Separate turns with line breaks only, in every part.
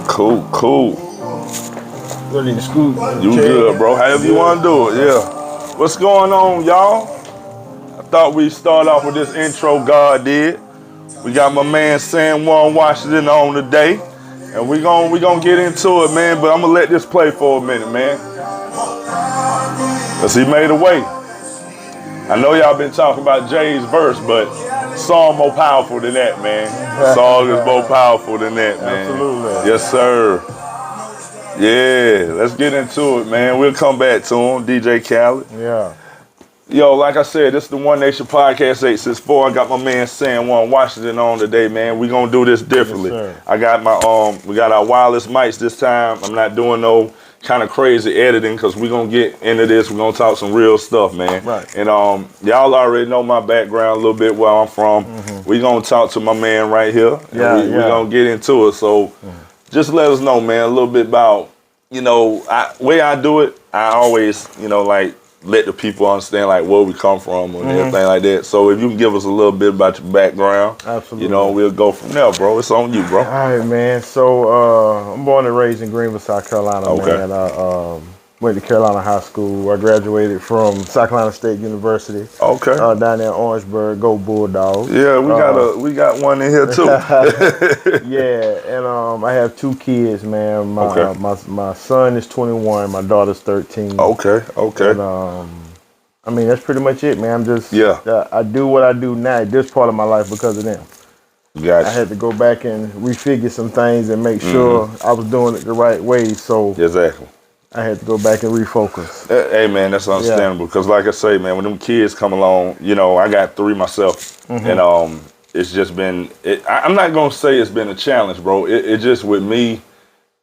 Cool.
Really the scoop.
You good, bro. However you want to do it, yeah. What's going on, y'all? I thought we'd start off with this intro God did. We got my man Juan Washington on today. And we gonna get into it, man, but I'm gonna let this play for a minute, man. Cause he made a way. I know y'all been talking about Jay's verse, but song more powerful than that, man. Song is more powerful than that, man.
Absolutely.
Yes, sir. Yeah, let's get into it, man. We'll come back to him, DJ Khaled.
Yeah.
Yo, like I said, this is the One Nation Podcast 864. I got my man Juan Washington on today, man. We gonna do this differently.
Yes,
I got my we got our wireless mics this time. I'm not doing no kind of crazy editing because we're gonna get into this. We're gonna talk some real stuff, man.
Right.
And y'all already know my background a little bit, where I'm from. We gonna talk to my man right here.
Yeah,
we gonna get into it. So just let us know, man, a little bit about, way I do it. I always, like, let the people understand, like, where we come from and everything like that. So if you can give us a little bit about your background,
absolutely,
we'll go from there, bro. It's on you, bro.
All right, man. So I'm born and raised in Greenville, South Carolina, man. I went to Carolina High School. I graduated from South Carolina State University.
Okay.
Down there in Orangeburg. Go Bulldogs.
Yeah, we got one in here too.
Yeah, and I have 2 kids, man. My son is 21. My daughter's 13.
Okay.
And, I mean, that's pretty much it, man. I'm just I do what I do now, this part of my life, because of them.
Gotcha.
I had to go back and refigure some things and make sure I was doing it the right way. So
exactly.
I had to go back and refocus.
Hey, man, that's understandable. Because like I say, man, when them kids come along, I got 3 myself. And it's just been, I'm not going to say it's been a challenge, bro. It just, with me,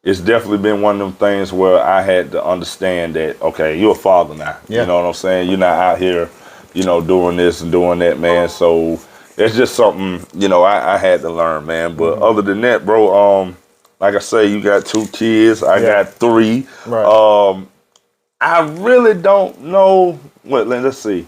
it's definitely been one of them things where I had to understand that, okay, you're a father now.
Yeah.
You know what I'm saying? You're not out here, doing this and doing that, man. So it's just something, I had to learn, man. But other than that, bro, like I say, you got 2 kids. I got 3.
Right.
I really don't know let's see.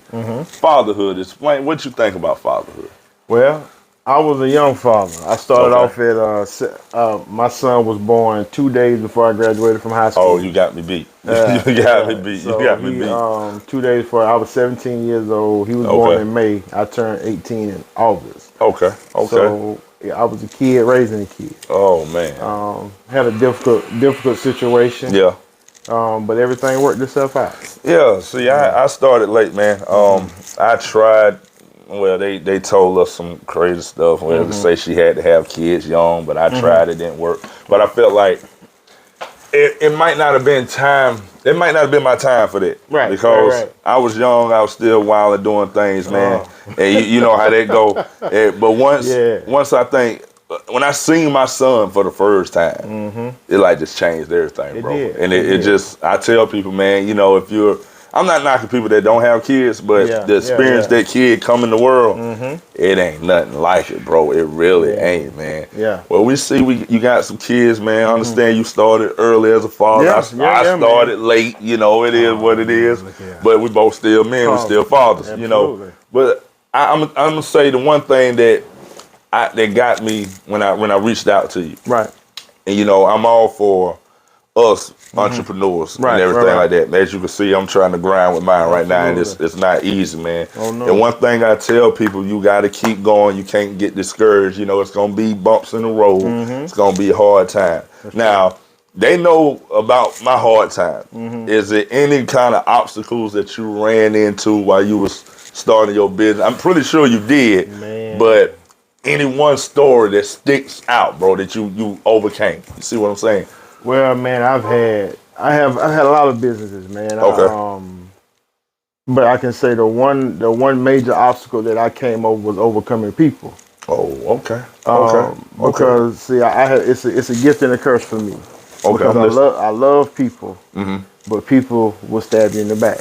Fatherhood. Explain what you think about fatherhood.
Well, I was a young father. I started off at, my son was born 2 days before I graduated from high school.
Oh, you got me beat. You got me beat.
So
you got me beat.
2 days before, I was 17 years old. He was born in May. I turned 18 in August. So I was a kid raising a kid.
Oh, man.
Had a difficult situation.
Yeah.
But everything worked itself out.
Yeah. See, I started late, man. I tried. Well, they told us some crazy stuff. Well, to say she had to have kids young, but I tried. It didn't work. But I felt like it might not have been time. It might not have been my time for that.
Right.
Because I was young. I was still wild and doing things, man. And you know how that go. But once I think, when I seen my son for the first time, it like just changed everything, bro. And it just, I tell people, man, if you're, I'm not knocking people that don't have kids, but the experience that kid come in the world, it ain't nothing like it, bro. It really ain't, man.
Yeah.
Well, we see you got some kids, man. I understand you started early as a father. I started late. It is what it is. But we both still men. We still fathers.
Absolutely.
But I'm gonna say the one thing that got me when I reached out to you.
Right.
And I'm all for us entrepreneurs and everything like that. As you can see, I'm trying to grind with mine right now, and it's not easy, man.
Oh, no.
And one thing I tell people, you got to keep going. You can't get discouraged. It's going to be bumps in the road. It's going to be a hard time. Now, they know about my hard time. Is there any kind of obstacles that you ran into while you was starting your business? I'm pretty sure you did, but any one story that sticks out, bro, that you overcame? You see what I'm saying?
Well, man, I have a lot of businesses, man.
Okay.
But I can say the one major obstacle that I came over was overcoming people.
Oh, okay.
Because see, it's a gift and a curse for me.
Okay.
Because I love people, but people will stab you in the back.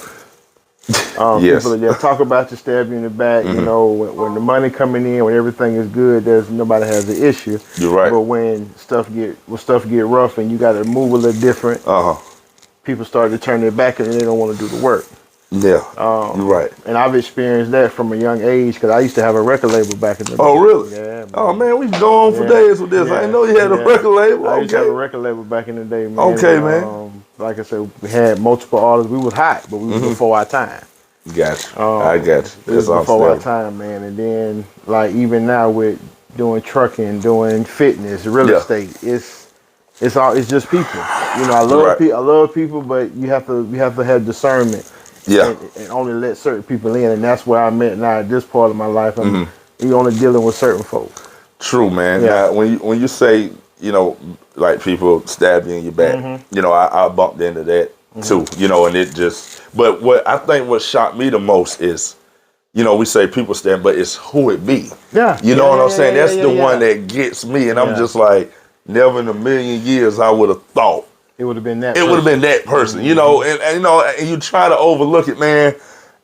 People that talk about you, stab you in the back. When the money coming in, when everything is good, nobody has an issue.
You're right.
But when stuff get rough and you got to move a little different, people start to turn their back and they don't want to do the work.
Yeah, you're right.
And I've experienced that from a young age because I used to have a record label back in the day.
Oh, really?
Yeah, man.
Oh, man, we go on for days with this. I didn't know you had a record label.
I used to have a record label back in the day, man.
Okay, man.
Like I said, we had multiple artists. We was hot, but we was before our time.
Gotcha. I got you.
It was before our time, man. And then, like, even now with doing trucking, doing fitness, real estate, it's just people. You know, I love people, but you have to have discernment.
Yeah.
And only let certain people in, and that's where I'm at now at this part of my life. I'm only dealing with certain folks.
True, man. Yeah. Now, when you say, you know, like people stab you in your back, you know, I bumped into that too, you know, and it just. But what shocked me the most is, you know, we say people stab, but it's who it be. Yeah. You know what I'm saying? That's the one that gets me, and I'm just like, never in a million years I would have thought.
It would have been that.
It would have been that person, you know, and you know, and you try to overlook it, man,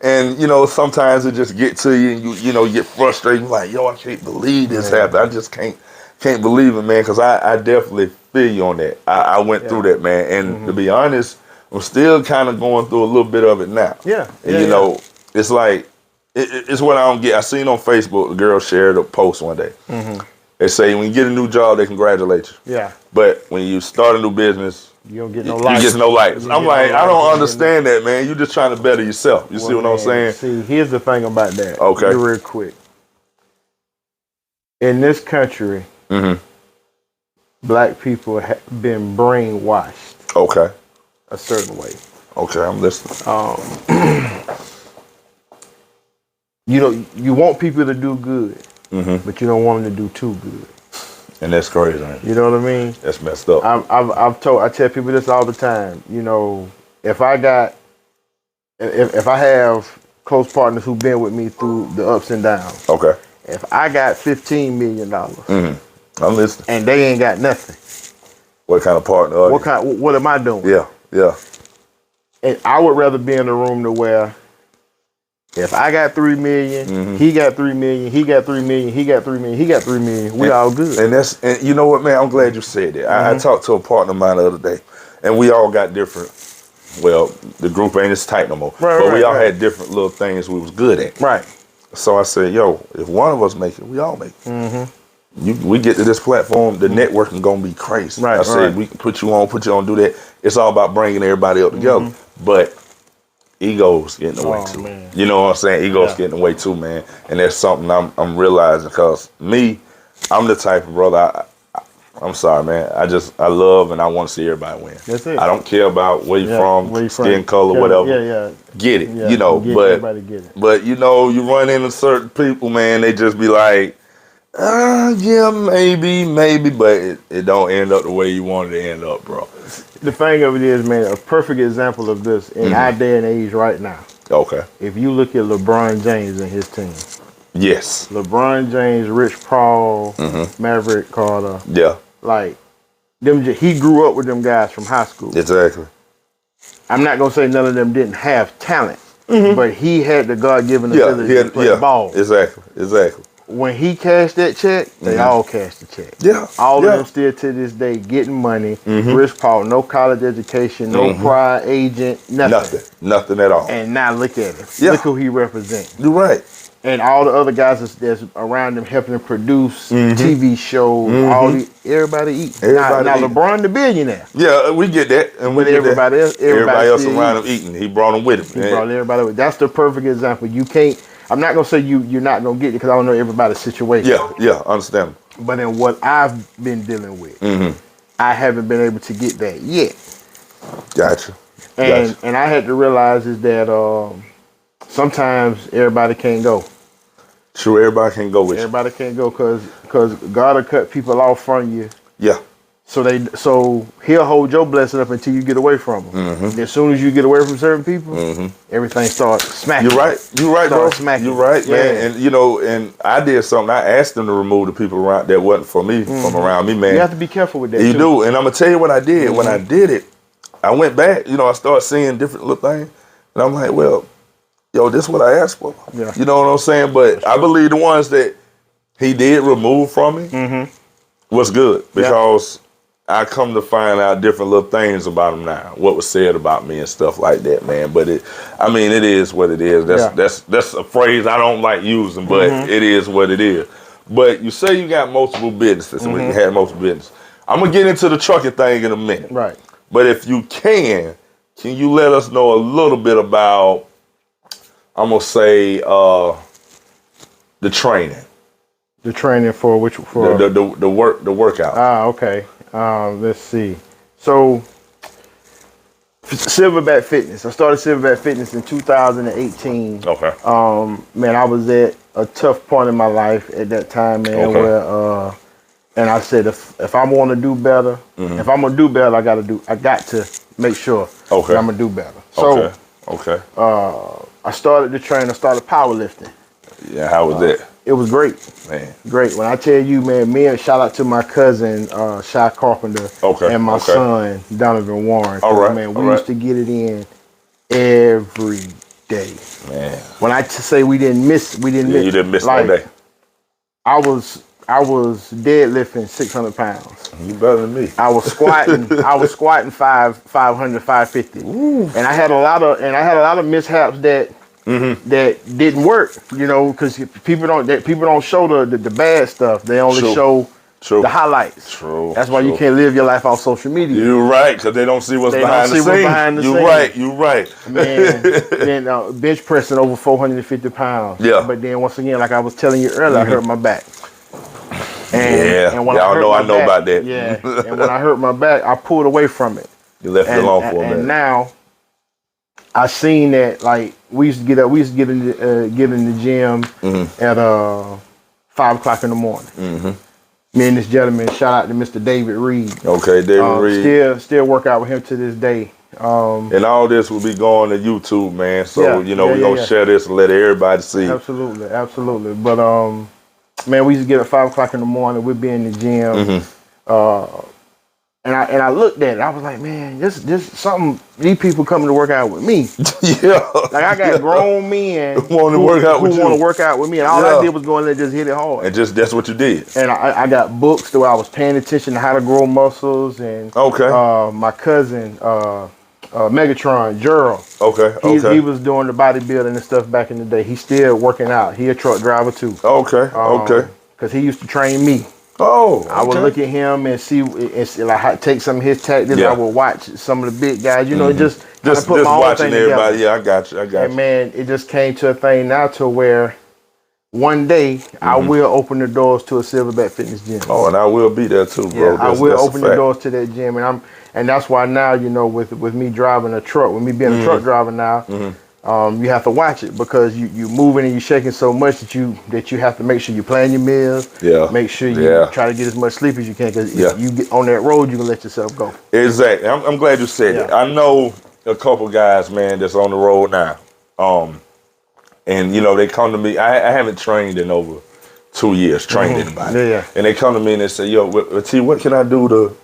and you know, sometimes it just get to you, and you know, get frustrated. You're like, yo, I can't believe this happened. I just can't believe it, man, because I definitely feel you on that. I went through that, man, and to be honest, I'm still kind of going through a little bit of it now. Yeah, and you know, it's like it's what I don't get. I seen on Facebook, a girl shared a post one day. They say when you get a new job, they congratulate you. Yeah, but when you start a new business, you don't get no lights. You get no lights. I'm like, I don't understand that, man. You're just trying to better yourself. You see what I'm saying?
See, here's the thing about that.
Okay.
Real quick. In this country, black people have been brainwashed.
Okay.
A certain way.
Okay, I'm listening.
You want people to do good, but you don't want them to do too good.
And that's crazy, ain't it?
You know what I mean?
That's messed up.
I tell people this all the time. You know, if I have close partners who've been with me through the ups and downs. Okay. If I got $15 million,
I'm listening,
and they ain't got nothing.
What kind of partner are you?
What am I doing?
Yeah.
And I would rather be in a room to where if I got 3 million, he got 3 million, he got 3 million, he got 3 million, he got 3 million, we all good.
And you know what, man, I'm glad you said that. I talked to a partner of mine the other day, and we all got different, well, the group ain't as tight no more, but we all had different little things we was good at. Right. So I said, yo, if one of us make it, we all make it. We get to this platform, the networking gonna be crazy. Right. I said, we can put you on, do that. It's all about bringing everybody up together. But ego's getting in the way too. Man. You know what I'm saying? Ego's getting in the way too, man. And that's something I'm realizing, because I'm the type of brother, I'm sorry, man. I love and I want to see everybody win. That's it. I don't care about where you're from, skin color, whatever. Get it. You know, everybody get it. But you know, you run into certain people, man, they just be like, yeah, maybe, but it don't end up the way you wanted to end up, bro.
The thing of it is, man, a perfect example of this in our day and age right now. Okay. If you look at LeBron James and his team.
Yes.
LeBron James, Rich Paul, Maverick Carter.
Yeah.
Like, he grew up with them guys from high school.
Exactly.
I'm not going to say none of them didn't have talent, but he had the God-given ability to play ball.
Exactly.
When he cashed that check, they all cashed the check. Yeah. All of them still to this day getting money. Rich Paul, no college education, no prior agent, nothing.
Nothing at all.
And now look at him. Yeah. Look who he represents.
You're right.
And all the other guys that's around him helping him produce TV shows. Everybody eat. Now LeBron the billionaire.
Yeah, we get that. And
with everybody else
around him eating. He brought them with him.
He brought everybody with him. That's the perfect example. You can't. I'm not gonna say you're not gonna get it because I don't know everybody's situation.
Yeah, understand.
But in what I've been dealing with, I haven't been able to get that yet.
Gotcha.
And I had to realize is that sometimes everybody can't go.
True, everybody can't go with you.
Everybody can't go because God will cut people off from you.
Yeah.
So he'll hold your blessing up until you get away from him. As soon as you get away from certain people, everything starts smacking.
You're right, bro. Smacking. You're right, man. And you know, and I did something. I asked them to remove the people around that wasn't for me from around me, man.
You have to be careful with that.
You do, and I'm gonna tell you what I did. When I did it, I went back. You know, I started seeing different little things, and I'm like, well, yo, this is what I asked for. Yeah. You know what I'm saying? But I believe the ones that he did remove from me was good because. I come to find out different little things about him now. What was said about me and stuff like that, man. But it is what it is. That's a phrase I don't like using, but it is what it is. But you say you got multiple businesses, and we had multiple businesses. I'm gonna get into the trucking thing in a minute.
Right.
But if you can you let us know a little bit about, I'm gonna say, the training.
The training for which for
the workout.
Okay. Let's see. So Silverback Fitness. I started Silverback Fitness in 2018.
Okay.
Man, I was at a tough point in my life at that time, man, where and I said if I want to do better, if I'm gonna do better, I got to make sure that I'm gonna do better. So I started the training. I started powerlifting.
Yeah, how was that?
It was great.
Man.
Great. When I tell you, man, shout out to my cousin, Shy Carpenter, and my son, Donovan Warren.
All right.
Man, we used to get it in every day.
Man.
When I say we didn't miss.
You didn't miss
like,
no day.
I was deadlifting 600 pounds.
You better than me.
I was squatting 500, 550. Ooh. And I had a lot of mishaps that didn't work, because people don't show the bad stuff. They only show the highlights. True. That's why you can't live your life off social media.
You're right, because they don't see what's behind the scenes. You're right.
Man, then bench pressing over 450 pounds.
Yeah.
But then once again, like I was telling you earlier, I hurt my back. And when
I know about that.
Yeah. And when I hurt my back, I pulled away from it.
You left it alone for a minute.
And now I seen that, like, we used to get in the gym at 5 o'clock in the morning. Me and this gentleman, shout out to Mr. David Reed.
Okay, David Reed.
Still work out with him to this day.
And all this will be going to YouTube, man. So we're gonna share this and let everybody see.
Absolutely. But man, we used to get at 5 o'clock in the morning. We'd be in the gym. And I looked at it. I was like, man, this something. These people coming to work out with me.
Yeah.
Like I got grown men
who want to work out with
me, and all I did was go in there and just hit it hard.
And that's what you did.
And I got books where I was paying attention to how to grow muscles. And my cousin Megatron Gerald. He was doing the bodybuilding and stuff back in the day. He's still working out. He a truck driver too. Because he used to train me. I would look at him and see like take some of his tactics. I would watch some of the big guys. Just put my own thing
everybody.
Together.
Yeah, I got you.
And man, it just came to a thing now to where one day I will open the doors to a Silverback Fitness gym.
Oh, and I will be there too, bro.
Yeah, I will open the doors to that gym, and that's why now with me driving a truck, with me being a truck driver now. You have to watch it because you moving and you shaking so much that you have to make sure you plan your meals. Yeah. Make sure you try to get as much sleep as you can, because if you get on that road, you can let yourself go. Exactly.
I'm glad you said that. I know a couple guys, man, that's on the road now. And they come to me. I haven't trained in over 2 years, trained anybody. And they come to me and they say, yo, T, what can I do to,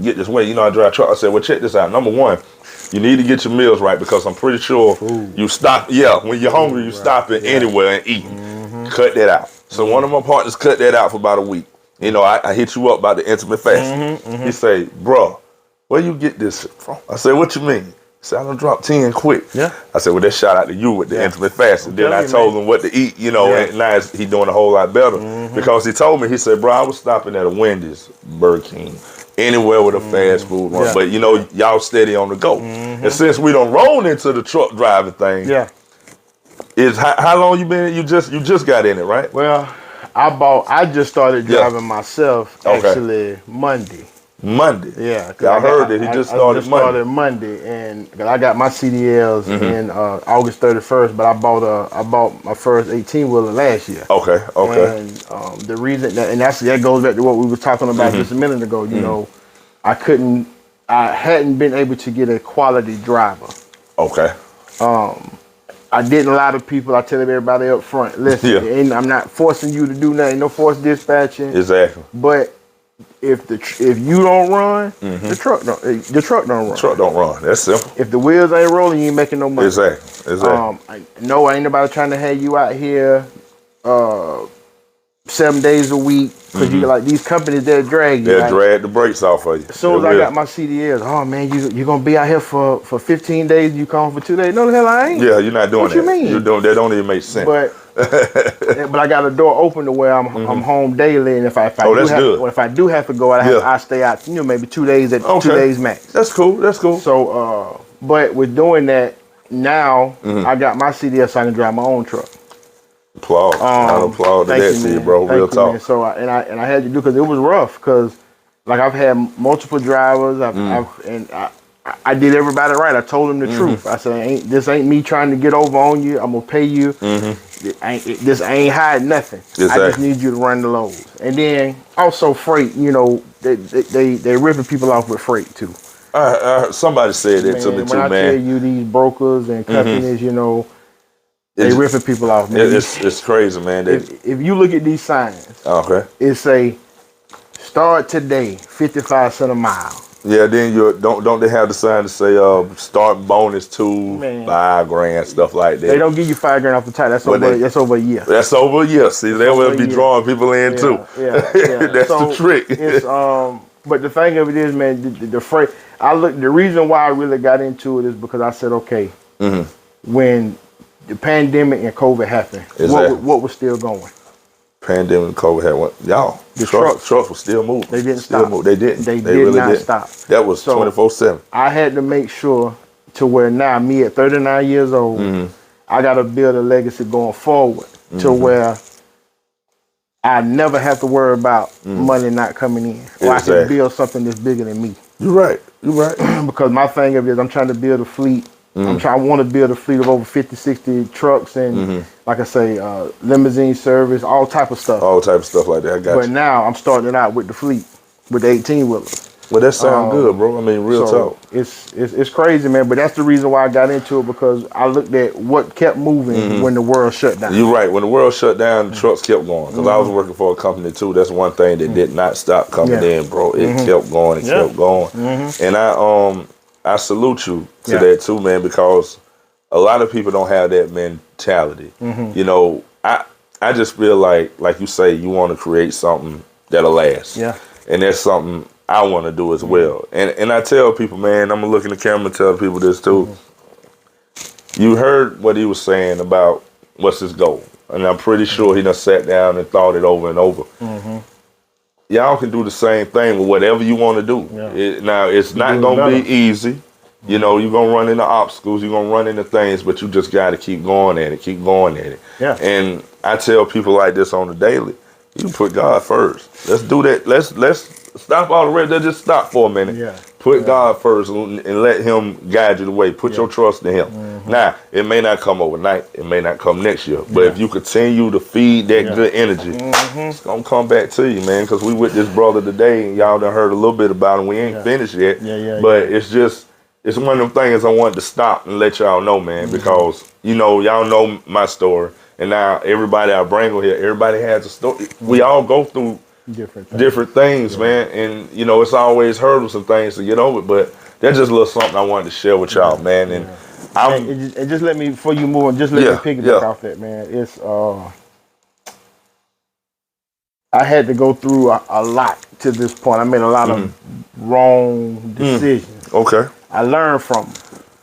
get this weight? I drive a truck. I said, well, check this out. Number one, you need to get your meals right, because I'm pretty sure you stop. Yeah, when you're hungry, you stop it anywhere and eat. Cut that out. So one of my partners cut that out for about a week. I hit you up about the intermittent fasting. He say, bro, where you get this from? I said, what you mean? He said, I done dropped 10 quick. Yeah. I said, well, that's shout out to you with the intermittent fasting. Then I told him what to eat, and now he doing a whole lot better. Because he told me, he said, bro, I was stopping at a Wendy's, Burger King, anywhere with a fast food run. But y'all steady on the go. And since we don't roll into the truck driving thing, is how long you been? You just got in it, right?
Well, I just started driving myself actually Monday. Yeah.
I heard that he just started Monday.
Started Monday, and I got my CDLs in August 31st, but I bought my first 18-wheeler last year.
Okay.
And the reason that goes back to what we were talking about just a minute ago. I hadn't been able to get a quality driver.
Okay.
I didn't lie to people. I tell everybody up front, listen, I'm not forcing you to do nothing, no forced dispatching.
Exactly.
But if you don't run, the truck don't run.
The truck don't run. That's simple.
If the wheels ain't rolling, you ain't making no money.
Exactly.
No, ain't nobody trying to have you out here 7 days a week, because you like these companies that drag you.
They'll
like,
drag the brakes off of you.
As soon as I got my CDLs, oh man, you gonna be out here for 15 days, you come for 2 days. No the hell I ain't.
Yeah, you're not doing
what
that.
You mean?
You're doing that don't even make sense.
But I got a door open to where I'm home daily, and if I do have to go, I stay out, maybe 2 days 2 days max.
That's cool.
So but with doing that now, I got my CDL so I can drive my own truck.
Applaud. I applaud that to you, bro. Real talk.
Man. So I had to do, because it was rough, because like I've had multiple drivers. I did everybody right. I told them the truth. I said, this ain't me trying to get over on you. I'm gonna pay you. This ain't hiding nothing. Exactly. I just need you to run the loads. And then also freight. They ripping people off with freight too.
Somebody said that to me too, man.
When I tell you, these brokers and companies, they ripping people off, man.
It's crazy, man.
If you look at these signs, it say start today, 55 cents a mile.
Yeah, then don't they have the sign to say start bonus to $5,000, stuff like that?
They don't give you $5,000 off the top. That's over a year.
That's over a year. See, they will be drawing people in too.
Yeah.
That's the trick.
It's but the thing of it is, man, the freight. The reason why I really got into it is because I said, okay, when the pandemic and COVID happened, what was still going?
Pandemic and COVID had what? Y'all, the trucks were still moving.
They didn't stop.
They didn't.
They did not stop.
That was 24/7.
I had to make sure to where now, me at 39 years old, I got to build a legacy going forward to where I never have to worry about money not coming in. Or I can build something that's bigger than me.
You're right.
Because my thing of it is I'm trying to build a fleet. I want to build a fleet of over 50, 60 trucks and, like I say, limousine service, all type of stuff.
All type of stuff like that. I got you.
But now I'm starting it out with the fleet, with the 18-wheelers.
Well, that sounds good, bro. I mean, real talk.
It's crazy, man. But that's the reason why I got into it, because I looked at what kept moving when the world shut down.
You're right. When the world shut down, the trucks kept going. Because I was working for a company too. That's one thing that did not stop coming in, bro. It kept going. It kept going. And I salute you to that too, man, because a lot of people don't have that mentality. I just feel like you say, you want to create something that'll last. Yeah. And that's something I want to do as well. And I tell people, man, I'm going to look in the camera and tell people this too. You heard what he was saying about what's his goal. And I'm pretty sure he done sat down and thought it over and over. Y'all can do the same thing with whatever you want to do. Now, it's not going to be easy. You're going to run into obstacles. You're going to run into things, but you just got to keep going at it, Yeah. And I tell people like this on the daily, you put God first. Let's do that. Let's stop all the rest. Let's just stop for a minute. Yeah. Put God first and let him guide you the way. Put your trust in him. Now, it may not come overnight. It may not come next year. But if you continue to feed that good energy, it's going to come back to you, man. Because we with this brother today, and y'all done heard a little bit about him. We ain't finished yet. But it's one of them things I wanted to stop and let y'all know, man. Because, y'all know my story. And now everybody I bring over here, everybody has a story. We all go through different things, man. And, it's always hurdles and things to get over. But that's just a little something I wanted to share with y'all, man. And
and just let me, before you move on, just let me piggyback off that, man. It's, I had to go through a lot to this point. I made a lot of wrong decisions.
Okay.
I learned from them.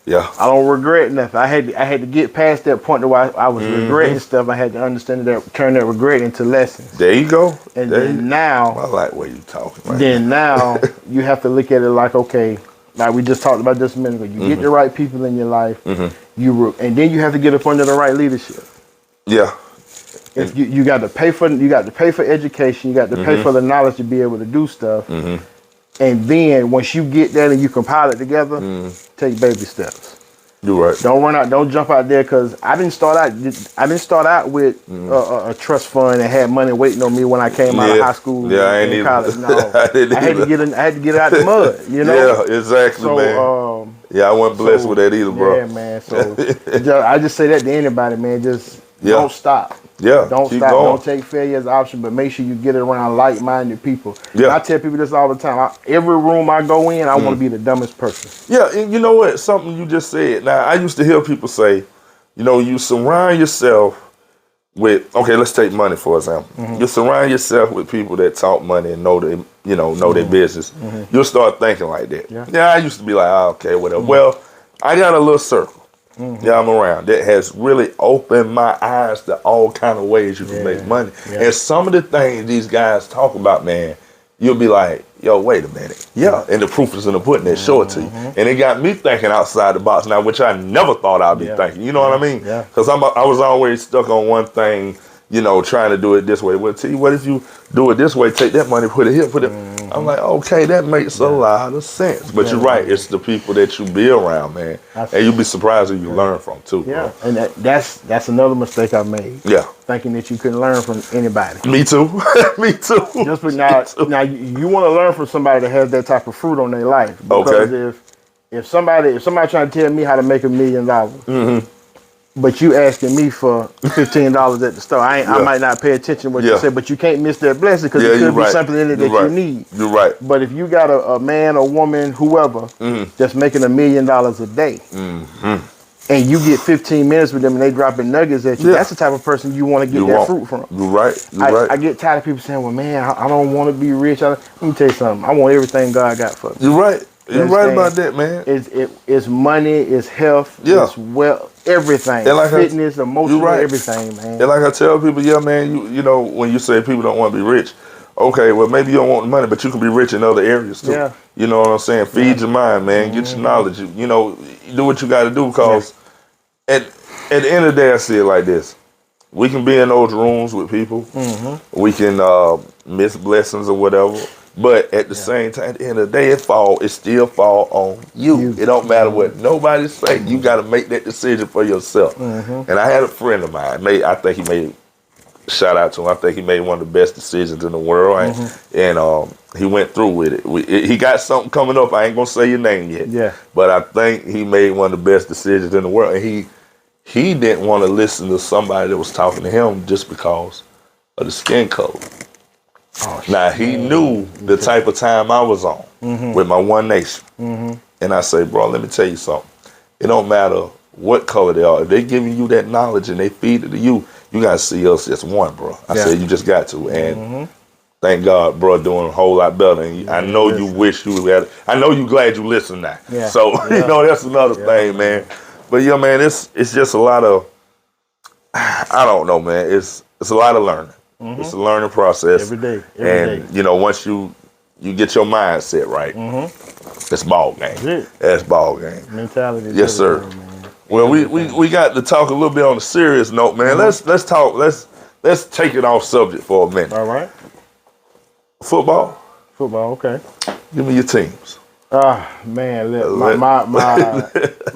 Yeah.
I don't regret nothing. I had to get past that point to where I was regretting stuff. I had to understand that, turn that regret into lessons.
There you go.
And then now,
I like where you talking. Right
then now you have to look at it like, okay, like we just talked about just a minute ago. You get the right people in your life. And then you have to get up under the right leadership.
Yeah.
If you got to pay for education. You got to pay for the knowledge to be able to do stuff. And then once you get that and you compile it together, take baby steps.
You're right.
Don't jump out there, because I didn't start out with a trust fund and had money waiting on me when I came out of high school.
Yeah, I ain't even
college. No, I had to get it out the mud.
Yeah, exactly, so, man. I wasn't blessed with that either, bro.
Yeah, man. So I just say that to anybody, man. Just don't stop.
Yeah,
don't stop.
Going.
Don't take failure as an option, but make sure you get around like-minded people.
Yeah.
I tell people this all the time. Every room I go in, I want to be the dumbest person.
Yeah, and you know what? Something you just said. Now, I used to hear people say, you surround yourself let's take money for example. You surround yourself with people that talk money and know their business. You'll start thinking like that. Yeah, I used to be like, okay, whatever. Well, I got a little circle. Yeah, I'm around that has really opened my eyes to all kind of ways you can make money. And some of the things these guys talk about, man, you'll be like, yo, wait a minute. Yeah, and the proof is in the pudding. They show it to you. And it got me thinking outside the box now, which I never thought I'd be thinking. You know what I mean? Because I was always stuck on one thing, trying to do it this way. Well, tell you what, if you do it this way, take that money, put it here, put it. I'm like, okay, that makes a lot of sense. But you're right, it's the people that you be around, man. And you'll be surprised who you learn from too.
Yeah, bro. And that's another mistake I made.
Yeah. Thinking
that you couldn't learn from anybody.
Me too. Me too.
Just now you want to learn from somebody that has that type of fruit on their life. Because if somebody trying to tell me how to make $1 million, but you asking me for $15 at the store, I might not pay attention to what you say, but you can't miss that blessing because there could be something in it that you need.
You're right.
But if you got a man or woman, whoever, that's making $1 million a day, and you get 15 minutes with them and they dropping nuggets at you, that's the type of person you want to get that fruit from.
You're right. You're right.
I get tired of people saying, well, man, I don't want to be rich. Let me tell you something. I want everything God got for me.
You're right. You're right about that, man.
It's money, it's health, it's wealth, everything. Like fitness, emotional, everything, man.
And like I tell people, yeah, man, you know, when you say people don't want to be rich, okay, well, maybe you don't want the money, but you can be rich in other areas too. Yeah. You know what I'm saying? Feed your mind, man. Get your knowledge. You know, do what you got to do because at the end of the day, I see it like this. We can be in those rooms with people. We can miss blessings or whatever. But at the same time, at the end of the day, it still fall on you. It don't matter what nobody say. You got to make that decision for yourself. And I had a friend of mine. I think he made, shout out to him. I think he made one of the best decisions in the world. And he went through with it. He got something coming up. I ain't going to say your name yet. Yeah. But I think he made one of the best decisions in the world. And he didn't want to listen to somebody that was talking to him just because of the skin color. Now, he knew the type of time I was on with my One Nation. And I say, bro, let me tell you something. It don't matter what color they are. If they giving you that knowledge and they feed it to you, you got to see us as one, bro. I said, you just got to. And thank God, bro, doing a whole lot better. And I know you wish you had. I know you glad you listened now. So, you know, that's another thing, man. But, yeah, man, it's just a lot of, I don't know, man. It's a lot of learning. It's a learning process. Every day. You know, once you get your mindset right, it's ball game. That's ball game.
Mentality.
Yes, sir. Man. Well, we got to talk a little bit on the serious note, man. Let's talk. Let's take it off subject for a minute.
All right.
Football.
Okay.
Give me your teams.
Man, my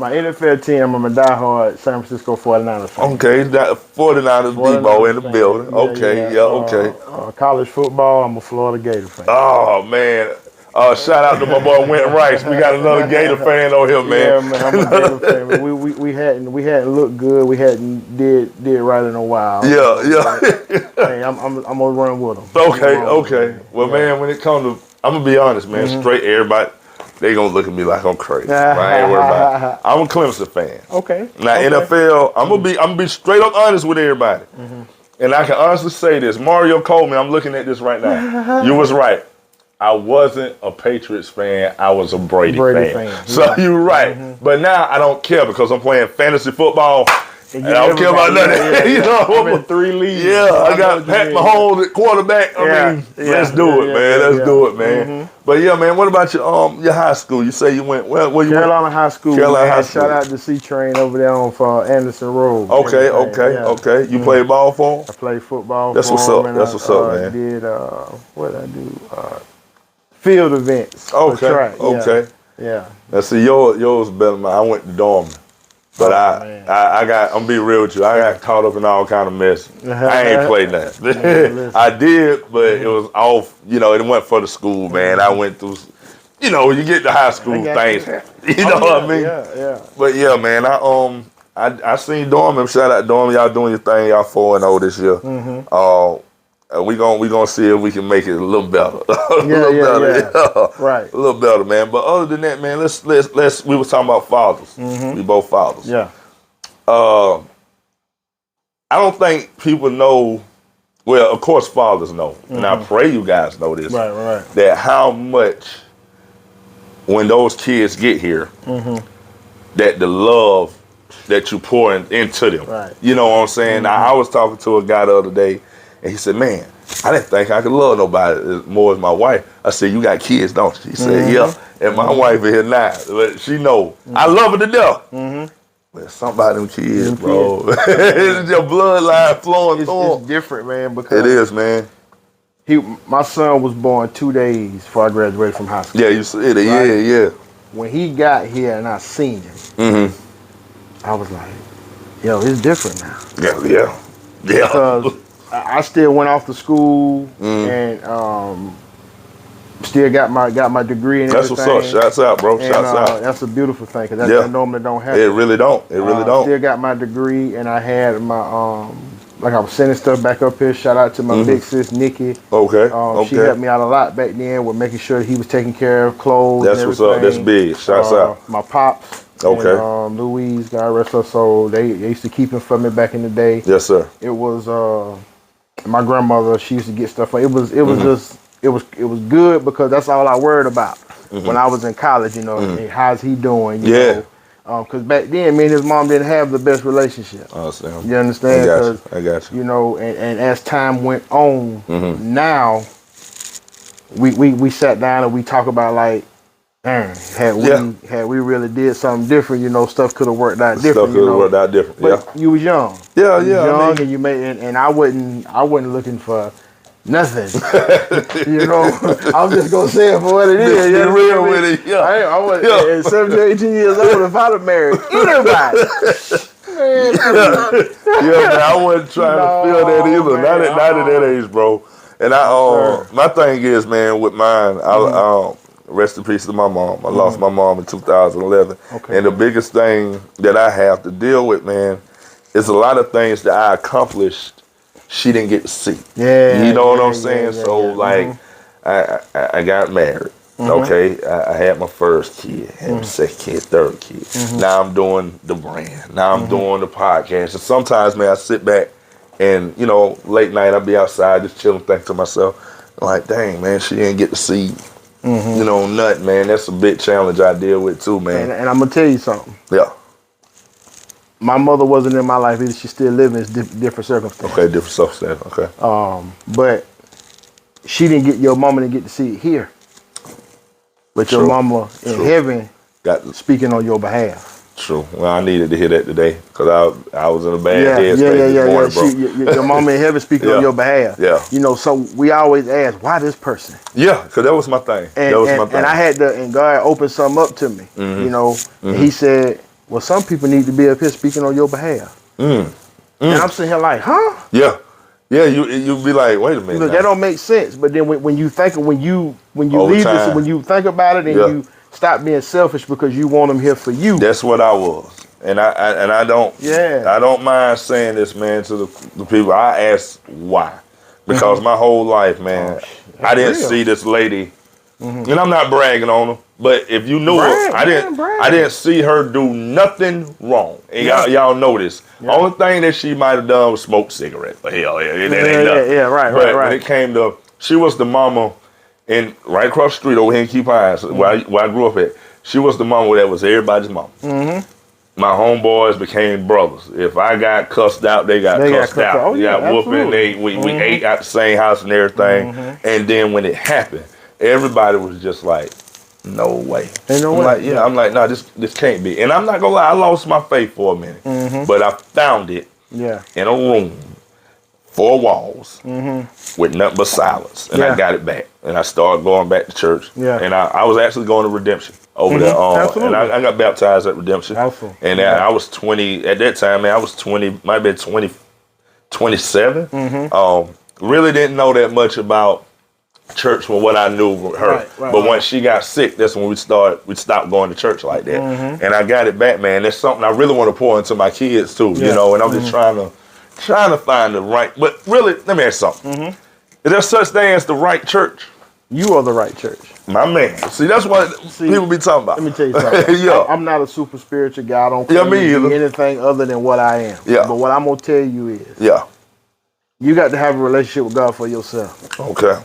NFL team, I'm a diehard San Francisco 49ers fan.
Okay, 49ers Debo in the building. Okay.
College football, I'm a Florida Gator fan.
Oh, man. Shout out to my boy Went Rice. We got another Gator fan on here, man.
Yeah, man, I'm a Gator fan. Man. We hadn't looked good. We hadn't did right in a while. Hey, I'm gonna run with them.
Okay. Well, man, when it comes to, I'm gonna be honest, man. Straight everybody. They gonna look at me like I'm crazy. I ain't worried about it. I'm a Clemson fan.
Okay.
Now NFL, I'm gonna be straight up honest with everybody. And I can honestly say this. Mario Coleman, I'm looking at this right now. You was right. I wasn't a Patriots fan. I was a Brady fan. So you're right. But now I don't care because I'm playing fantasy football. And I don't care about nothing. You know,
I'm in 3 leagues.
I got Pat Mahomes at quarterback. I mean, let's do it, man. Let's do it, man. But yeah, man. What about your high school? You say you went where you
Carolina
went?
High School.
Carolina High School.
Shout out to C-Train over there on Anderson Road.
Okay. You played ball for him?
I played football.
That's what's up. That's what's up, man.
Did what did I do? Field events.
Okay.
Yeah.
Now see, yours better than mine. I went to Dorman. But I'm gonna be real with you. I got caught up in all kind of mess. I ain't played nothing. I did, but it was off. You know, it went for the school, man. I went through. You know, you get to high school things. You know what I mean?
Yeah.
But yeah, man. I seen Dorman. Shout out Dorman. Y'all doing your thing. Y'all 4-0 this year. We gonna see if we can make it a little better. Right. A little better, man. But other than that, man, let's we was talking about fathers. We both fathers.
Yeah.
I don't think people know. Well, of course, fathers know, and I pray you guys know this.
Right.
That how much when those kids get here, that the love that you pour into them.
Right.
You know what I'm saying? I was talking to a guy the other day, and he said, "Man, I didn't think I could love nobody as more as my wife." I said, "You got kids, don't you?" He said, "Yeah." And my wife is here now, but she know I love her to death. But somebody them kids, bro, it's your bloodline flowing through.
It's different, man. Because
it is, man.
My son was born 2 days before I graduated from high school.
Yeah, you said it. Right? Yeah.
When he got here and I seen him, I was like, "Yo, it's different now."
Yeah.
Because I still went off to school and still got my degree and
everything. That's what's up. Shouts out, bro. Shouts out.
That's a beautiful thing because that normally don't happen.
It really don't. It really don't.
Still got my degree and I had my like I was sending stuff back up here. Shout out to my big sis Nikki.
Okay.
She helped me out a lot back then with making sure he was taking care of clothes.
That's
and
what's up. That's big. Shouts out.
My pops.
Okay.
And, Louise, God rest her soul. They used to keep him for me back in the day.
Yes, sir.
It was my grandmother. She used to get stuff. It was just. It was good because that's all I worried about when I was in college, you know. And how's he doing? You know? Because back then, me and his mom didn't have the best relationship. You understand?
I got you.
You know, and as time went on, now we sat down and we talk about like, had we really did something different, you know, stuff could have worked out different.
Stuff could have worked out different.
But you was young.
Yeah,
young, and you made, and I wasn't looking for nothing. You know, I'm just gonna say it for what it is.
You're real with it. Yeah.
I was at 17, 18 years old. If I'd have married anybody,
man, I wasn't trying to feel that either. Man, not at that age, bro. And my thing is, man, with mine, I rest in peace to my mom. I lost my mom in 2011.
Okay.
And the biggest thing that I have to deal with, man, is a lot of things that I accomplished she didn't get to see.
Yeah.
You know what I'm saying? Like, I got married. Okay. I had my first kid, had my second kid, third kid. Now I'm doing the brand. Now I'm doing the podcast. And sometimes, man, I sit back and, you know, late night I'll be outside just chilling, thinking to myself, like, dang, man, she didn't get to see, you know, nothing, man. That's a big challenge I deal with too, man.
And I'm going to tell you something.
Yeah.
My mother wasn't in my life either. She's still living. It's different circumstances.
Okay, different circumstances. Okay.
But your mama didn't get to see it here. But your mama in heaven got speaking on your behalf.
True. Well, I needed to hear that today because I was in a bad headspace this morning, bro.
Your mama in heaven speaking on your behalf.
Yeah.
You know, so we always ask, why this person?
Yeah, because that was my thing.
And I had to, and God opened something up to me. You know, and He said, well, some people need to be up here speaking on your behalf. And I'm sitting here like, huh?
Yeah. Yeah, you be like, wait a minute.
Look, that don't make sense. But then when you think when you leave this, when you think about it and you stop being selfish because you want them here for you.
That's what I was. And I don't mind saying this, man, to the people. I ask why. Because my whole life, man, I didn't see this lady. And I'm not bragging on her, but if you knew her, I didn't see her do nothing wrong. And y'all know this. Only thing that she might have done was smoke cigarettes. But hell, that ain't nothing.
Right.
When it came to, she was the mama right across the street over here in Keep Hines, where I grew up at. She was the mama that was everybody's mama. My homeboys became brothers. If I got cussed out, they got cussed out.
Oh,
we got whooping. We ate out the same house and everything. And then when it happened, everybody was just like, no way.
Ain't no way.
Like, I'm like, no, this can't be. And I'm not gonna lie, I lost my faith for a minute. But I found it in a room, 4 walls, with nothing but silence. And I got it back. And I started going back to church. And I was actually going to Redemption over there. And I got baptized at Redemption. And I was 20, at that time, man, I was 20, might have been 20, 27. Really didn't know that much about church from what I knew from her. But once she got sick, that's when we stopped going to church like that. And I got it back, man. That's something I really want to pour into my kids too, you know, and I'm just trying to find the right, but really, let me ask something. Is there such thing as the right church?
You are the right church.
My man. See, that's what people be talking about.
Let me tell you something.
Yeah.
I'm not a super spiritual guy. I don't claim to be anything other than what I am.
Yeah.
But what I'm going to tell you is, you got to have a relationship with God for yourself.
Okay.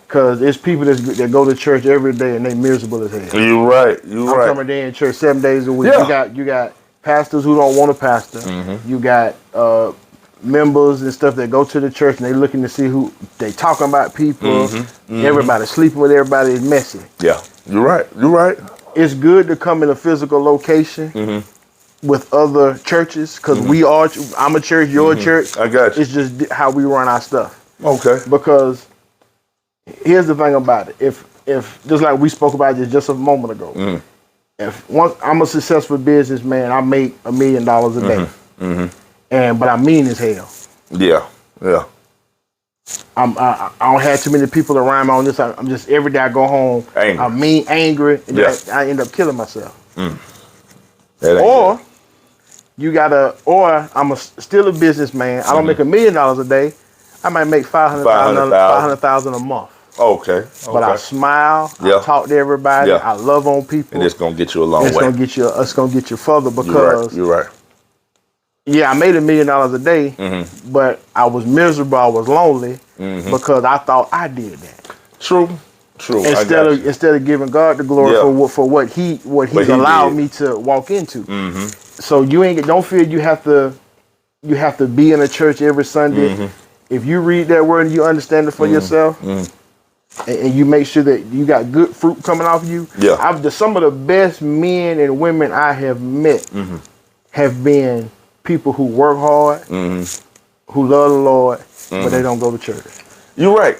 Because there's people that go to church every day and they miserable as hell.
You're right.
I'm talking about they in church 7 days a week.
Yeah.
You got pastors who don't want a pastor.
Mm-hmm.
You got members and stuff that go to the church and they looking to see who they talking about people. Everybody sleeping with everybody is messy.
Yeah, you're right.
It's good to come in a physical location with other churches because I'm a church, you're a church.
I got you.
It's just how we run our stuff.
Okay.
Because here's the thing about it. If just like we spoke about this just a moment ago, if once I'm a successful businessman, I make $1 million a day. But I'm mean as hell.
Yeah.
I don't have too many people around me on this. I'm just every day I go home.
Angry.
I'm mean, angry, and I end up killing myself. Or I'm still a businessman. I don't make $1 million a day. I might make $500,000 a month.
Okay.
But I smile. I talk to everybody. I love on people.
And it's gonna get you a long way.
It's gonna get you further because
you're right.
Yeah, I made $1 million a day, but I was miserable. I was lonely because I thought I did that. True. Instead of giving God the glory for what He's allowed me to walk into. So don't feel you have to be in a church every Sunday. If you read that word and you understand it for yourself, and you make sure that you got good fruit coming off you. Some of the best men and women I have met have been people who work hard, who love the Lord, but they don't go to church.
You're right.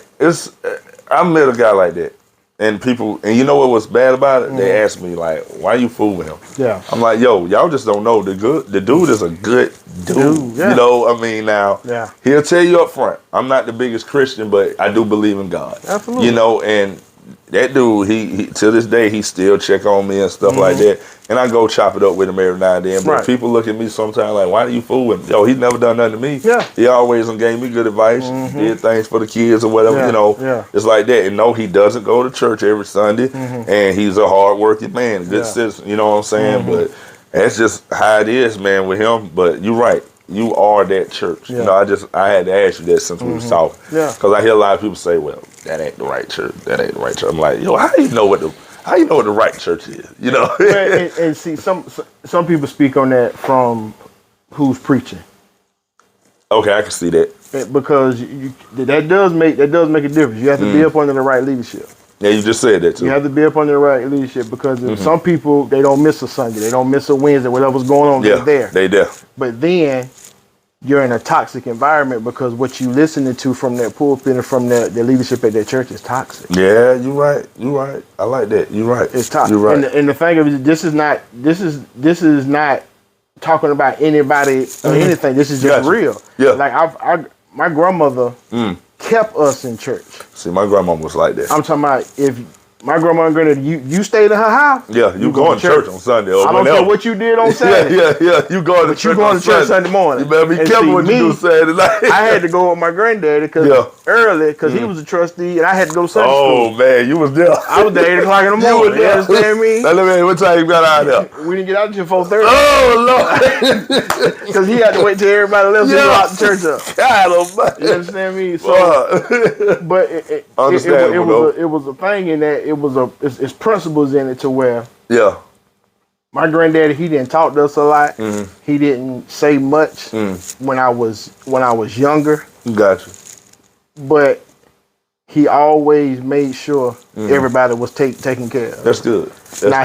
I met a guy like that, and you know what was bad about it? They asked me like, "Why you fooling him?"
Yeah.
I'm like, "Yo, y'all just don't know the dude is a good dude." You know, I mean, now he'll tell you up front, I'm not the biggest Christian, but I do believe in God.
Absolutely.
You know, and that dude, he to this day, he still check on me and stuff like that. And I go chop it up with him every now and then. But people look at me sometimes like, why do you fool with him? Yo, he's never done nothing to me.
Yeah.
He always gave me good advice, did things for the kids or whatever, you know. It's like that. And no, he doesn't go to church every Sunday. And he's a hard-working man, good citizen, you know what I'm saying? But that's just how it is, man, with him. But you're right. You are that church. You know, I had to ask you that since we was talking. Yeah. Because I hear a lot of people say, well, that ain't the right church. That ain't the right church. I'm like, yo, how you know what the right church is? You know?
and see, some people speak on that from who's preaching.
Okay, I can see that.
Because that does make a difference. You have to be up under the right leadership.
Yeah, you just said that too.
You have to be up under the right leadership because if some people, they don't miss a Sunday, they don't miss a Wednesday, whatever's going on, they're there.
They there.
But then you're in a toxic environment because what you listening to from that pulpit and from the leadership at that church is toxic.
Yeah, you're right. I like that. You're right.
It's toxic.
You're right.
And the thing of it, this is not talking about anybody or anything. This is just real. Yeah. Like my grandmother kept us in church.
See, my grandma was like that.
I'm talking about if my grandma and granddad, you stayed in her house.
Yeah, you going to church on Sunday. Or
I don't care what you did on Saturday.
Yeah. You going to church on
Sunday morning.
You better be careful what you do Saturday night.
I had to go with my granddaddy because he was a trustee and I had to go to Sunday
Oh,
school.
man, you was there.
I was there 8 o'clock in the morning. You understand me?
Now, let me, what time you got out there?
We didn't get out until 4:30.
Oh, Lord.
Because he had to wait till everybody left to go out the church up.
God almighty.
You understand me? So, but it was a thing in that it's principles in it to where my granddaddy, he didn't talk to us a lot. He didn't say much when I was younger.
Gotcha.
But he always made sure everybody was taken care of.
That's good.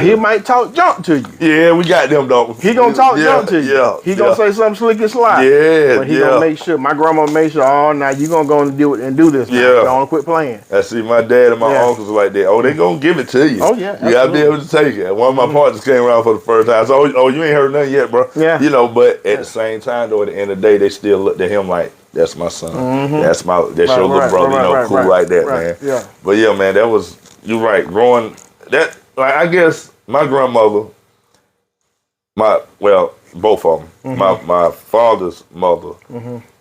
He might talk junk to you.
Yeah, we got them though.
He gonna talk junk to you. Yeah, he gonna say something slick and sly.
Yeah,
but he gonna make sure. My grandma made sure. Oh, now you gonna go and do this. Now.
Yeah,
don't quit playing.
I see my dad and my uncles like that. Oh, they gonna give it to you.
Oh yeah,
you gotta be able to take it. One of my partners came around for the first time. So, you ain't heard nothing yet, bro. Yeah, you know. But at the same time, though, at the end of the day, they still looked at him like, that's my son. That's your little brother. Cool like that, man. Yeah. But yeah, man, that was you're right. Growing that, like, I guess my grandmother, both of them. My father's mother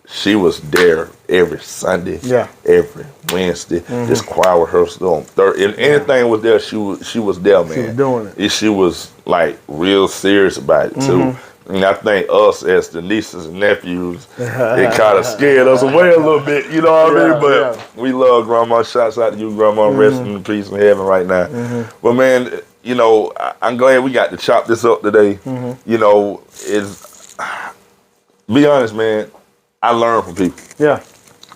she was there every Sunday, every Wednesday. This choir rehearsal on Thursday. If anything was there, she was there, man.
She was doing it.
She was like real serious about it too. And I think us as the nieces and nephews, it kind of scared us away a little bit, you know what I mean? But we love Grandma. Shouts out to you, Grandma. Resting in peace in heaven right now. But man, you know, I'm glad we got to chop this up today. You know, be honest, man, I learn from people.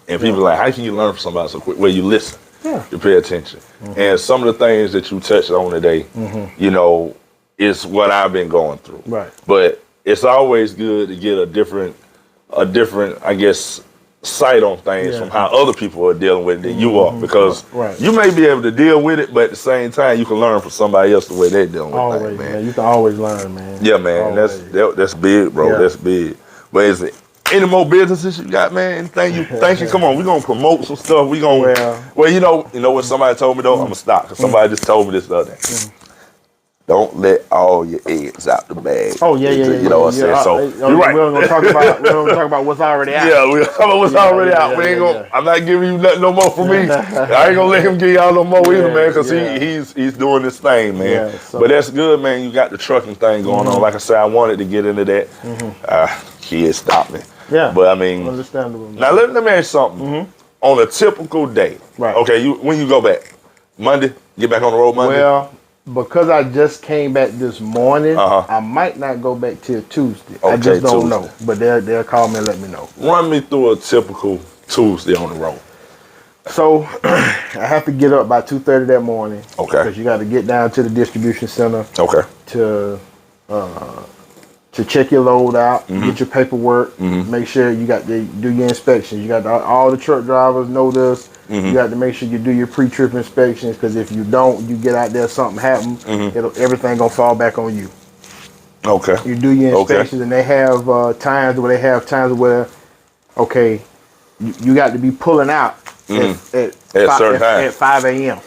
And people are like, how can you learn from somebody so quick? Well, you listen. You pay attention. And some of the things that you touched on today, you know, is what I've been going through. But it's always good to get a different, I guess, sight on things from how other people are dealing with it than you are. Because you may be able to deal with it, but at the same time, you can learn from somebody else the way they're dealing with things, man.
You can always learn, man.
Yeah, man. That's big, bro. That's big. But is it any more businesses you got, man? Anything you thinking? Come on, we're going to promote some stuff. We going well, you know what somebody told me, though? I'm going to stop. Because somebody just told me this the other day. Don't let all your eggs out the bag. You know what I'm saying? So you're right.
We're gonna talk about what's already out.
Yeah, we're talking about what's already out. We ain't gonna. I'm not giving you nothing no more from me. I ain't gonna let him give y'all no more either, man, because he's doing this thing, man. But that's good, man. You got the trucking thing going on. Like I said, I wanted to get into that. Kids stopped me. But I mean,
understandable.
Now let me ask you something. On a typical day, okay, when you go back, Monday, get back on the road Monday.
Well, because I just came back this morning, I might not go back till Tuesday.
Okay,
I just don't know. But they'll call me and let me know.
Run me through a typical Tuesday on the road.
So I have to get up by 2:30 that morning.
Okay.
Because you got to get down to the distribution center.
Okay.
To check your load out, get your paperwork, make sure you got to do your inspections. You got all the truck drivers know this. You got to make sure you do your pre-trip inspections, because if you don't, you get out there, something happens, everything gonna fall back on you.
Okay.
You do your inspections, and they have times where, okay, you got to be pulling out at 5 a.m.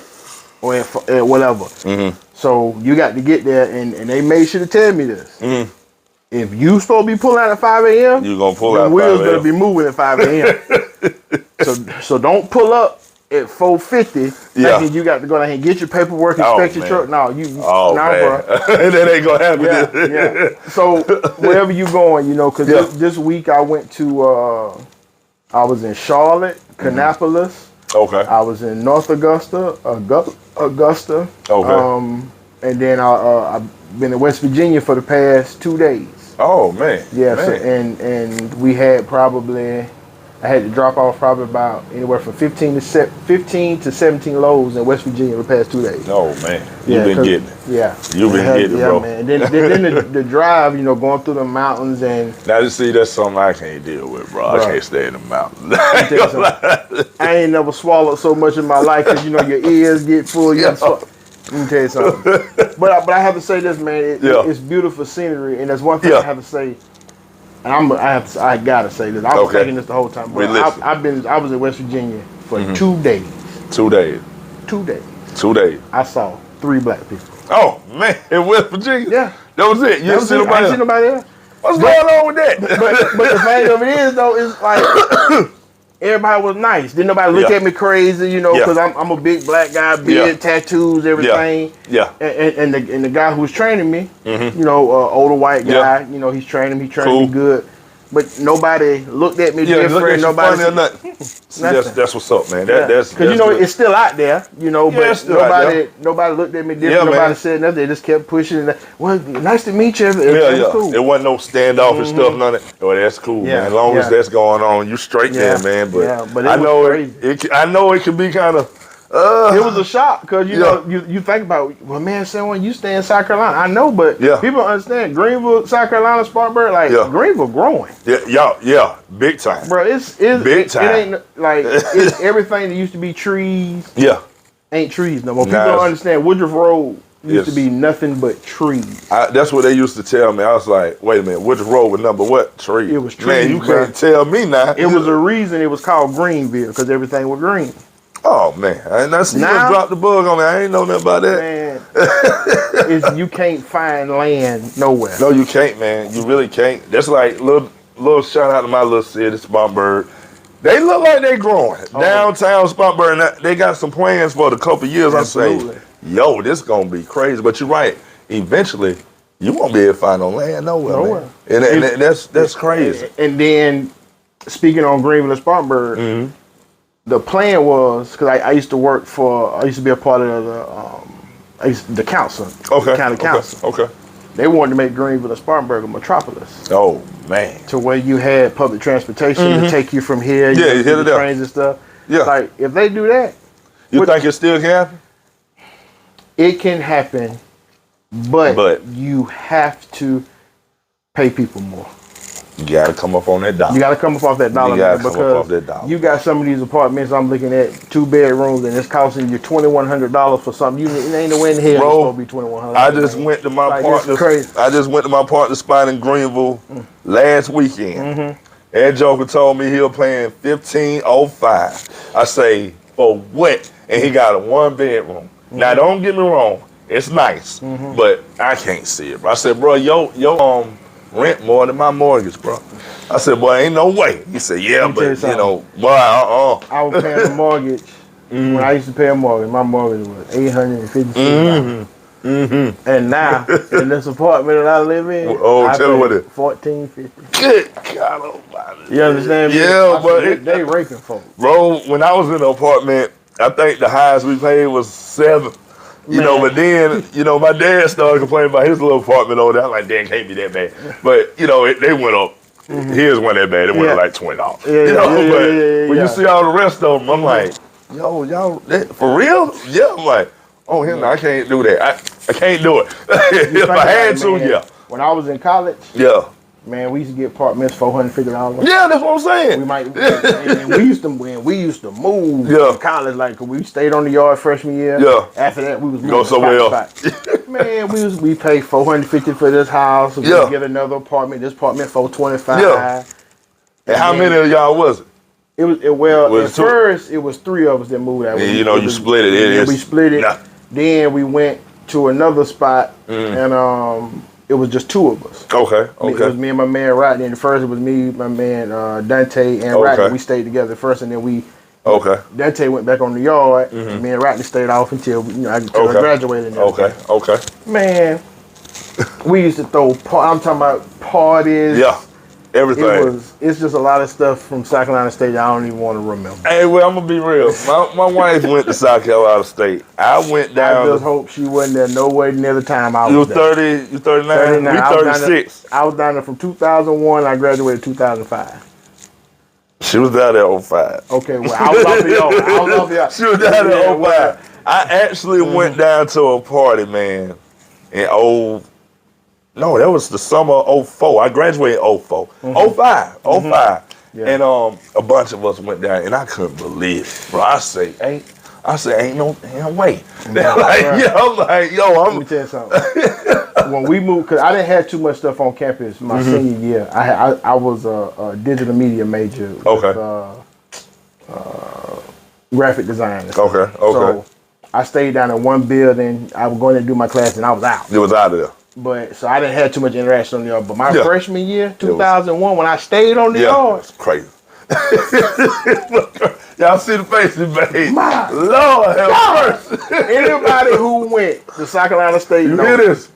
or at whatever. So you got to get there, and they made sure to tell me this. If you supposed to be pulling out at 5 a.m.,
you're going to pull out
the wheels going to be moving at 5 a.m. so don't pull up at 4:50 thinking you got to go down here and get your paperwork, inspect your truck. No, bro.
That ain't going to happen.
So wherever you going, you know, because this week I went to, I was in Charlotte, Kannapolis.
Okay.
I was in North Augusta.
Okay.
And then I've been in West Virginia for the past 2 days.
Oh man.
Yeah.
Man.
So, and we had I had to drop off probably about anywhere from 15 to 17 loads in West Virginia the past 2 days.
Oh man, you've been getting it.
Yeah.
You've been getting it, bro.
Man. And then the drive, you know, going through the mountains and.
Now you see, that's something I can't deal with, bro. I can't stay in the mountains.
I ain't never swallowed so much in my life, because you know your ears get full. Let me tell you something. But I have to say this, man. It's beautiful scenery, and that's one thing I have to say. And I gotta say this. I was thinking this the whole time. But I was in West Virginia for 2 days.
2 days.
2 days.
2 days.
I saw 3 black people.
Oh man, in West Virginia.
Yeah.
That was it. You didn't see nobody else?
Nobody else.
What's going on with that?
But the thing of it is, though, is like everybody was nice. Didn't nobody look at me crazy, you know, because I'm a big black guy, beard, tattoos, everything.
Yeah.
And the guy who was training me, you know, older white guy, you know, he's training me good. But nobody looked at me different. Nobody
funny or nothing. That's what's up, man. That's
because you know it's still out there, you know. But nobody looked at me different. Nobody said nothing. They just kept pushing. Well, nice to meet you. It was cool.
It wasn't no standoffish stuff, none of that. Oh, that's cool, man. As long as that's going on, you straight there, man. But I know I know it can be kind of.
It was a shock, because you know you think about, well, man, someone you stay in South Carolina. I know, but people don't understand Greenville, South Carolina, Spartanburg, like Greenville growing.
Yeah, big time,
bro. It's big time. It ain't like it's everything that used to be trees. Ain't trees no more. People don't understand. Woodruff Road used to be nothing but trees.
That's what they used to tell me. I was like, wait a minute, Woodruff Road was number what? Tree.
It was trees.
Man, you can't tell me now.
It was a reason it was called Greenville, because everything was green.
Oh man, you just dropped the bug on me. I ain't know nothing about that.
Man, you can't find land nowhere.
No, you can't, man. You really can't. That's like little little shout out to my little city, Spartanburg. They look like they growing. Downtown Spartanburg, they got some plans for the couple years.
Absolutely.
I say, yo, this gonna be crazy. But you're right. Eventually, you won't be able to find no land nowhere. Man. And that's crazy.
And then, speaking on Greenville and Spartanburg, the plan was, because I used to work I used to be a part of the council, the county council.
Okay.
They wanted to make Greenville and Spartanburg a metropolis.
Oh, man.
To where you had public transportation to take you from here.
Yeah, you hit it up.
Trains and stuff.
Yeah.
Like, if they do that.
You think it still can happen?
It can happen, but you have to pay people more.
You got to come up on that dollar.
You got to come up off that dollar.
You got to come up off that dollar.
You got some of these apartments I'm looking at, 2 bedrooms, and it's costing you $2,100 for something. It ain't no way in hell it's supposed to be $2,100.
I just went to my partner's spot in Greenville last weekend. That joker told me he was paying $1,505. I say, for what? And he got a 1 bedroom. Now don't get me wrong, it's nice, but I can't see it. Bro. I said, bro, yo, rent more than my mortgage, bro. I said, boy, ain't no way. He said, yeah, but you know, boy,
I was paying a mortgage. When I used to pay a mortgage, my mortgage was $856. And now, in this apartment that I live in, I
tell me what it is.
$1,450.
Good God almighty.
You understand me?
Yeah, but
they raping folks.
Bro, when I was in the apartment, I think the highest we paid was $7. You know, but then, you know, my dad started complaining about his little apartment over there. I'm like, Dad, can't be that bad. But, you know, they went up. His wasn't that bad. It went up like $20. But when you see all the rest of them, I'm like, yo, y'all, for real? Yeah, I'm like, oh, hell no, I can't do that. I can't do it. If I had to, yeah.
When I was in college, man, we used to get apartments $450.
Yeah, that's what I'm saying.
We used to move from college, like we stayed on the yard freshman year. Yeah. After that, we was moving
somewhere else.
Man, we paid $450 for this house. We get another apartment. This apartment $425.
Yeah. And how many of y'all was it?
At first it was 3 of us that moved out.
You know, you split it.
We split it. Nah. Then we went to another spot, and it was just 2 of us. Okay. It was me and my man Rodney. And first it was me, my man Dante, and Rodney. We stayed together first, and then Dante went back on the yard. And me and Rodney stayed off until I graduated.
Okay.
Man, we used to throw. I'm talking about parties.
Yeah. Everything.
It's just a lot of stuff from South Carolina State I don't even want to remember.
Hey, well, I'm gonna be real. My wife went to South Carolina State. I went down.
I just hope she wasn't there nowhere near the time I was
there. 30, you 39? We 36.
I was down there from 2001. I graduated 2005.
She was down there 05.
Okay, well, I was off the
She was down there 05. I actually went down to a party, man, in No, that was the summer of 04. I graduated 04. 05. Yeah. And a bunch of us went down, and I couldn't believe it, bro. I say, ain't no damn way. I'm like,
let me tell you something. When we moved, because I didn't have too much stuff on campus my senior year. I was a digital media major with graphic design.
Okay.
So I stayed down in one building. I was going to do my class, and I was out.
You was out of there.
But so I didn't have too much interaction on the yard. But my freshman year, 2001, when I stayed on the yard,
it's crazy. Y'all see the faces, babe.
My
Lord have mercy.
Anybody who went to South Carolina State,
you hear this?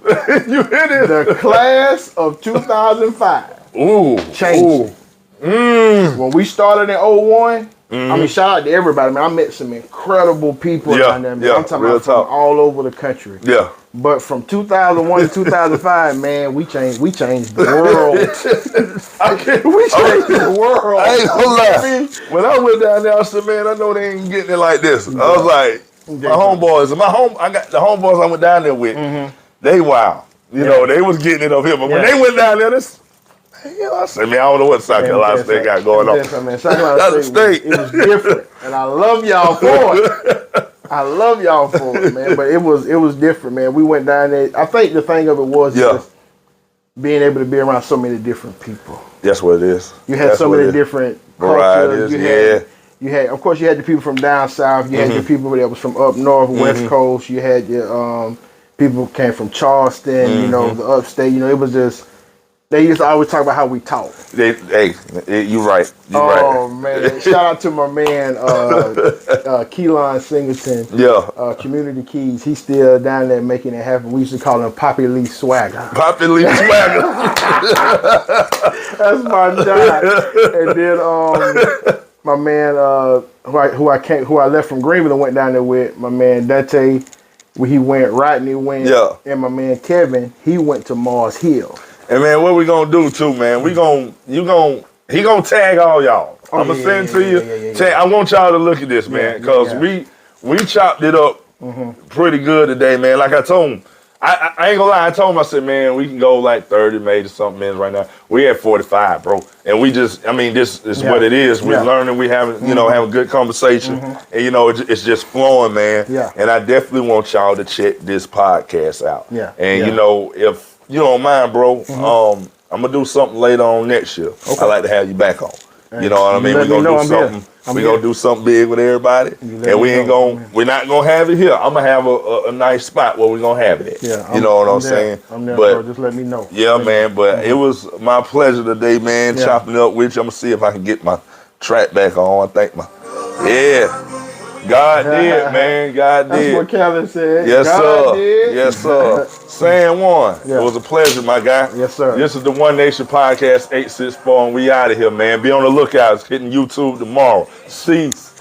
You hear this?
The class of 2005 changed. When we started in 01, I mean, shout out to everybody, man. I met some incredible people down there, man. I'm talking about from all over the country. Yeah. But from 2001 to 2005, man, we changed the world. We changed the world.
I ain't gonna lie. When I went down there, I said, man, I know they ain't getting it like this. I was like, my homeboys, I got the homeboys I went down there with, they wild. You know, they was getting it up here. But when they went down there, I said, man, I don't know what South Carolina State got going on.
Man, South Carolina State, it was different. And I love y'all for it. I love y'all for it, man. But it was different, man. We went down there. I think the thing of it was just being able to be around so many different people.
That's what it is.
You had so many different cultures. You had, of course, you had the people from down south. You had the people that was from up north, west coast. You had your people who came from Charleston. You know, the upstate. You know, it was just. They used to always talk about how we talk.
Hey, you right.
Oh man! Shout out to my man Keelan Singleton.
Yeah.
Community Keys. He's still down there making it happen. We used to call him Poppy Lee Swagger.
Poppy Lee Swagger.
That's my guy. And then my man who I left from Greenville and went down there with, my man Dante. He went. Rodney went.
Yeah.
And my man Kevin, he went to Mars Hill.
And man, what we gonna do too, man? He gonna tag all y'all. I'm gonna send to you. Tag, I want y'all to look at this, man, because we chopped it up pretty good today, man. Like I told him, I ain't gonna lie. I told him, I said, man, we can go like 30, maybe something minutes right now. We at 45, bro, and we just, I mean, this is what it is. We're learning. We having, having good conversation, and it's just flowing, man.
Yeah.
And I definitely want y'all to check this podcast out.
Yeah.
And if you don't mind, bro, I'm gonna do something later on next year. Okay. I like to have you back on. You know what I mean? We're gonna do something. We're gonna do something big with everybody, and we're not gonna have it here. I'm gonna have a nice spot where we're gonna have it at.
Yeah,
you know what I'm saying?
I'm there,
but
bro. Just let me know.
Yeah, man. But it was my pleasure today, man. Chopping it up with you. I'm gonna see if I can get my track back on. I think God did, man. God did.
That's what Kevin said.
Yes,
God
sir.
did.
Yes, sir. San Juan. It was a pleasure, my guy.
Yes, sir.
This is the One Nation Podcast 864, and we out of here, man. Be on the lookout. It's hitting YouTube tomorrow. Cease.